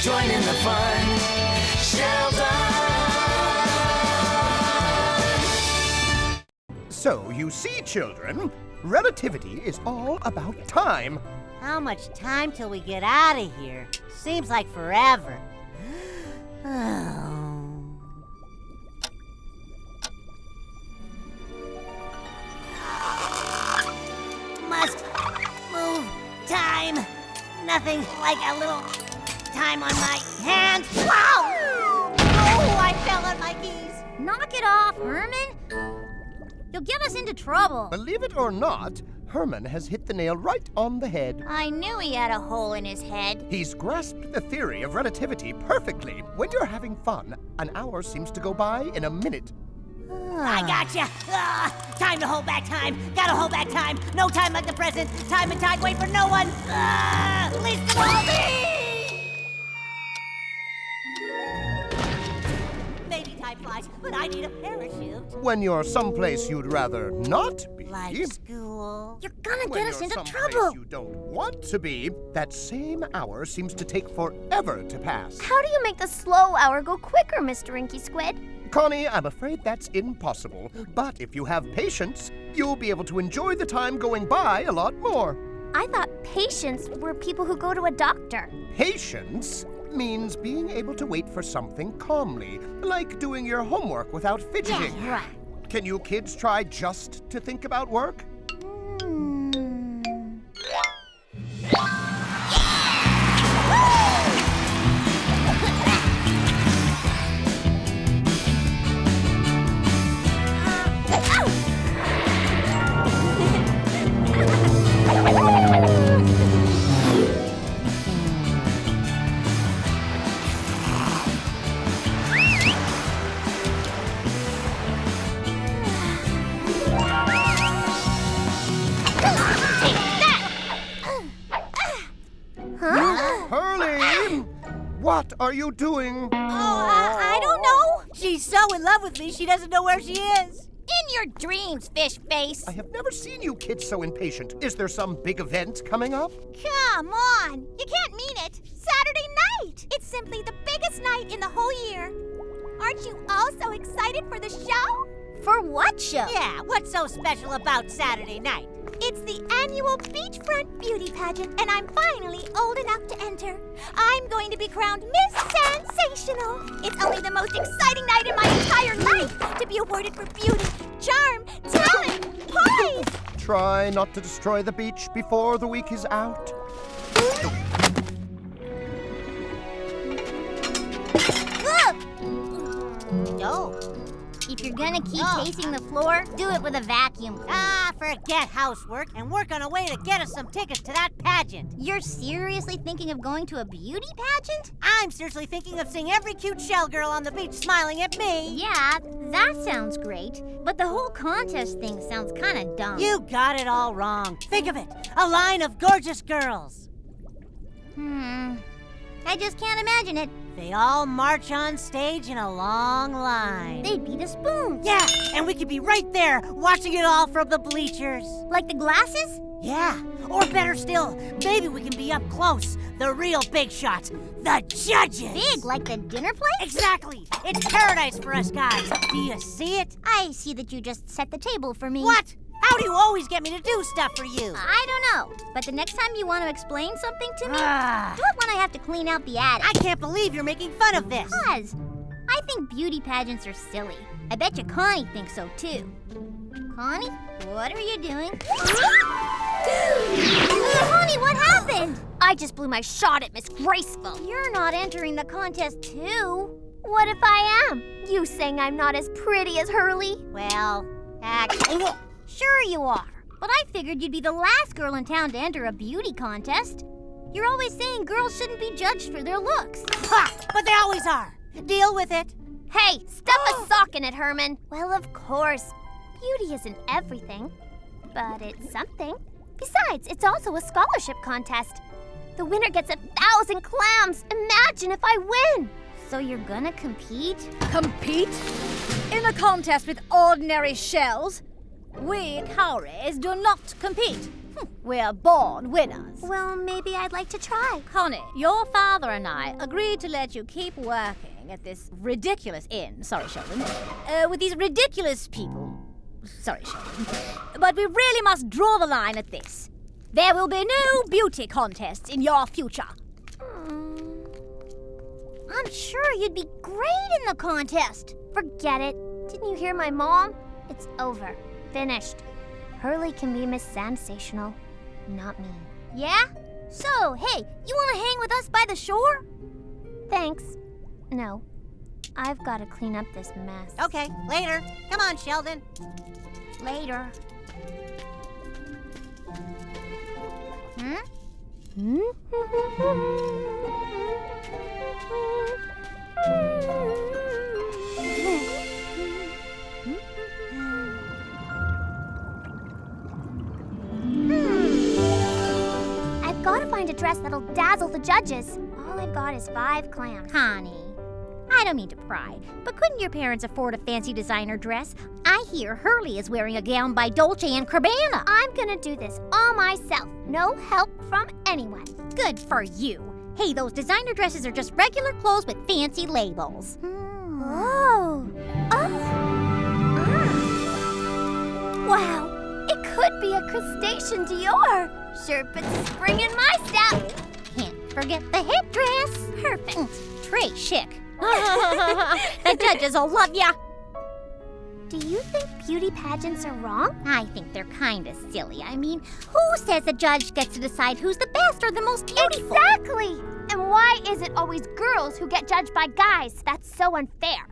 Join in the fun. Shelldon. So, you see, children, relativity is all about time. How much time till we get out of here? Seems like forever. Must move time. Nothing like a little time on my hand. Wow! Oh, I fell on my keys. Knock it off, Herman. You'll get us into trouble. Believe it or not, Herman has hit the nail right on the head. I knew he had a hole in his head. He's grasped the theory of relativity perfectly. When you're having fun, an hour seems to go by in a minute. I gotcha. Time to hold back time. Gotta hold back time. No time like the present. Time and tide wait for no one. Least of all me. Maybe time flies, but I need a parachute. When you're someplace you'd rather not be. Like school. You're gonna When get us you're into someplace trouble. you don't want to be, that same hour seems to take forever to pass. How do you make the slow hour go quicker, Mr. Inky Squid? Connie, I'm afraid that's impossible. But if you have patience, you'll be able to enjoy the time going by a lot more. I thought patients were people who go to a doctor. Patience means being able to wait for something calmly, like doing your homework without fidgeting. Yeah, right. Can you kids try just to think about work? Hurley! What are you doing? I don't know. She's so in love with me, she doesn't know where she is. In your dreams, fish face. I have never seen you kids so impatient. Is there some big event coming up? Come on. You can't mean it. Saturday night. It's simply the biggest night in the whole year. Aren't you all so excited for the show? For what show? Yeah, what's so special about Saturday night? It's the annual Beachfront Beauty Pageant, and I'm finally old enough to enter. I'm going to be crowned Miss Sensational. It's only the most exciting night in my entire life to be awarded for beauty, charm, talent, poise. Try not to destroy the beach before the week is out. No. If you're gonna keep pacing the floor, do it with a vacuum. Forget housework and work on a way to get us some tickets to that pageant. You're seriously thinking of going to a beauty pageant? I'm seriously thinking of seeing every cute shell girl on the beach smiling at me. Yeah, that sounds great. But the whole contest thing sounds kind of dumb. You got it all wrong. Think of it, a line of gorgeous girls. I just can't imagine it. They all march on stage in a long line. They'd be the spoons. Yeah, and we could be right there watching it all from the bleachers. Like the glasses? Yeah, or better still, maybe we can be up close. The real big shots, the judges. Big, like the dinner plate? Exactly. It's paradise for us guys. Do you see it? I see that you just set the table for me. What? How do you always get me to do stuff for you? I don't know, but the next time you want to explain something to me, do Ah, it when I have to clean out the attic. I can't believe you're making fun of this. Cause I think beauty pageants are silly. I bet you Connie thinks so too. Connie, what are you doing? Connie, what happened? I just blew my shot at Miss Graceful. You're not entering the contest too. What if I am? You saying I'm not as pretty as Hurley? Well, actually, sure you are. But I figured you'd be the last girl in town to enter a beauty contest. You're always saying girls shouldn't be judged for their looks. Ha! But they always are. Deal with it. Hey, stuff a sock in it, Herman. Well, of course. Beauty isn't everything, but it's something. Besides, it's also a scholarship contest. The winner gets 1,000 clams. Imagine if I win. So you're gonna compete? Compete? In a contest with ordinary shells? We cowries do not compete. We're born winners. Well, maybe I'd like to try. Connie, your father and I agreed to let you keep working at this ridiculous inn. Sorry, Shelldon. With these ridiculous people. Sorry, Shelldon. But we really must draw the line at this. There will be no beauty contests in your future. I'm sure you'd be great in the contest. Forget it. Didn't you hear my mom? It's over. Finished. Hurley can be Miss Sensational, not me. Yeah? So, hey, you want to hang with us by the shore? Thanks. No. I've got to clean up this mess. Okay, later. Come on, Shelldon. Later. I've got to find a dress that'll dazzle the judges. All I've got is 5 clams. Connie, I don't mean to pry, but couldn't your parents afford a fancy designer dress? I hear Hurley is wearing a gown by Dolce & Gabbana. I'm gonna do this all myself. No help from anyone. Good for you. Hey, those designer dresses are just regular clothes with fancy labels. Oh. Wow. It could be a crustacean Dior. Sure puts a spring in my step. Can't forget the headdress. Perfect. Très chic. The judges will love ya. Do you think beauty pageants are wrong? I think they're kind of silly. I mean, who says the judge gets to decide who's the best or the most beautiful? Exactly! And why is it always girls who get judged by guys? That's so unfair.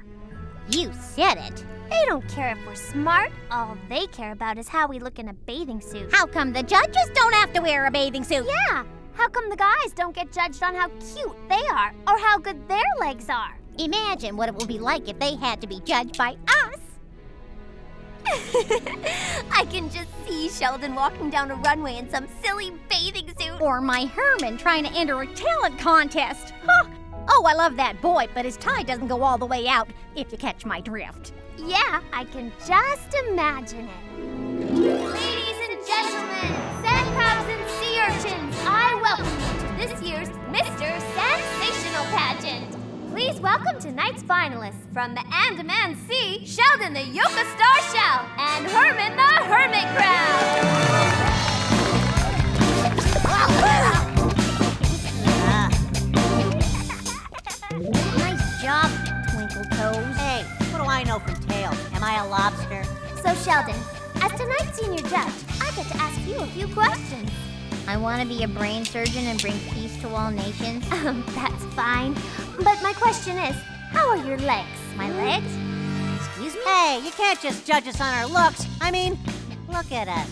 You said it. They don't care if we're smart. All they care about is how we look in a bathing suit. How come the judges don't have to wear a bathing suit? Yeah. How come the guys don't get judged on how cute they are or how good their legs are? Imagine what it would be like if they had to be judged by us. I can just see Shelldon walking down a runway in some silly bathing suit. Or my Herman trying to enter a talent contest. Huh. Oh, I love that boy, but his tie doesn't go all the way out, if you catch my drift. Yeah, I can just imagine it. Ladies and gentlemen, sand crabs and sea urchins, I welcome you to this year's Mr. Sensational Pageant. Please welcome tonight's finalists from the Andaman Sea, Shelldon the Yoga Star Shell, and Herman the Hermit Crab. Nice job, Twinkle Toes. Hey, what do I know from tails? Am I a lobster? So Shelldon, as tonight's senior judge, I get to ask you a few questions. I want to be a brain surgeon and bring peace to all nations. That's fine. But my question is, how are your legs? My legs? Excuse me? Hey, you can't just judge us on our looks. I mean, look at us.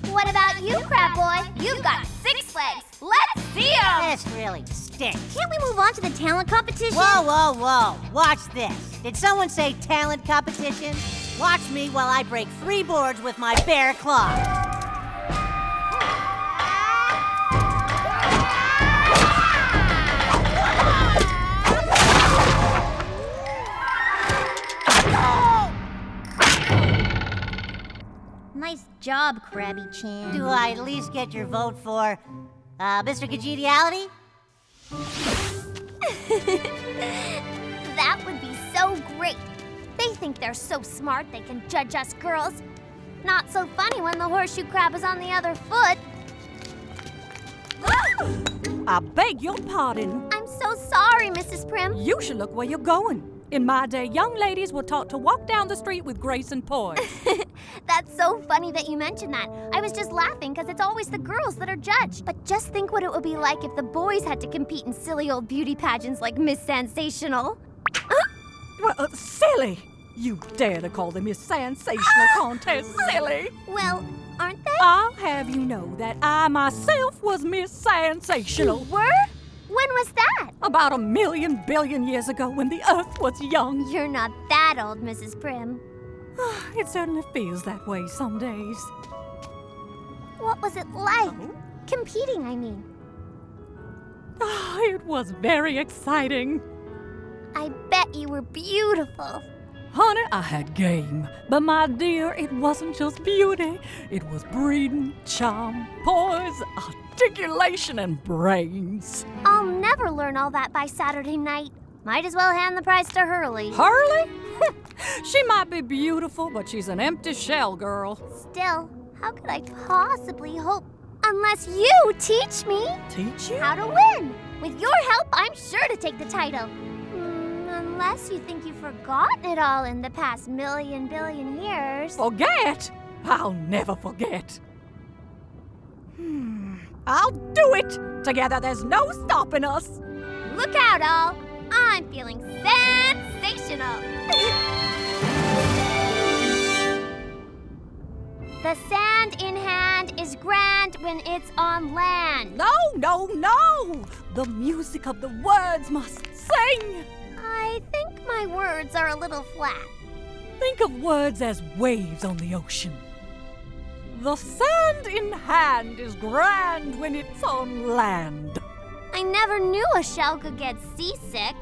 What about you, Crab Boy? You've got 6 legs. Let's see 'em! This really stinks. Can't we move on to the talent competition? Whoa, whoa, whoa. Watch this. Did someone say talent competition? Watch me while I break 3 boards with my bare claw. Nice job, Krabby Chan. Do I at least get your vote for, Mr. Congeniality? That would be so great. They think they're so smart they can judge us girls. Not so funny when the horseshoe crab is on the other foot. I beg your pardon. I'm so sorry, Mrs. Prim. You should look where you're going. In my day, young ladies were taught to walk down the street with grace and poise. That's so funny that you mentioned that. I was just laughing because it's always the girls that are judged. But just think what it would be like if the boys had to compete in silly old beauty pageants like Miss Sensational. Well, silly! You dare to call the Miss Sensational contest silly? Well, aren't they? I'll have you know that I myself was Miss Sensational. You were? When was that? About 1,000,000 billion years ago when the Earth was young. You're not that old, Mrs. Prim. It certainly feels that way some days. What was it like? Competing, I mean. It was very exciting. I bet you were beautiful. Honey, I had game. But my dear, it wasn't just beauty. It was breeding, charm, poise, articulation, and brains. I'll never learn all that by Saturday night. Might as well hand the prize to Hurley. Hurley? She might be beautiful, but she's an empty shell, girl. Still, how could I possibly hope unless you teach me Teach you? how to win? With your help, I'm sure to take the title. Unless you think you've forgotten it all in the past million billion years. Forget? I'll never forget. I'll do it! Together there's no stopping us. Look out, all. I'm feeling sensational. The sand in hand is grand when it's on land. No, no, no! The music of the words must sing! I think my words are a little flat. Think of words as waves on the ocean. The sand in hand is grand when it's on land. I never knew a shell could get seasick.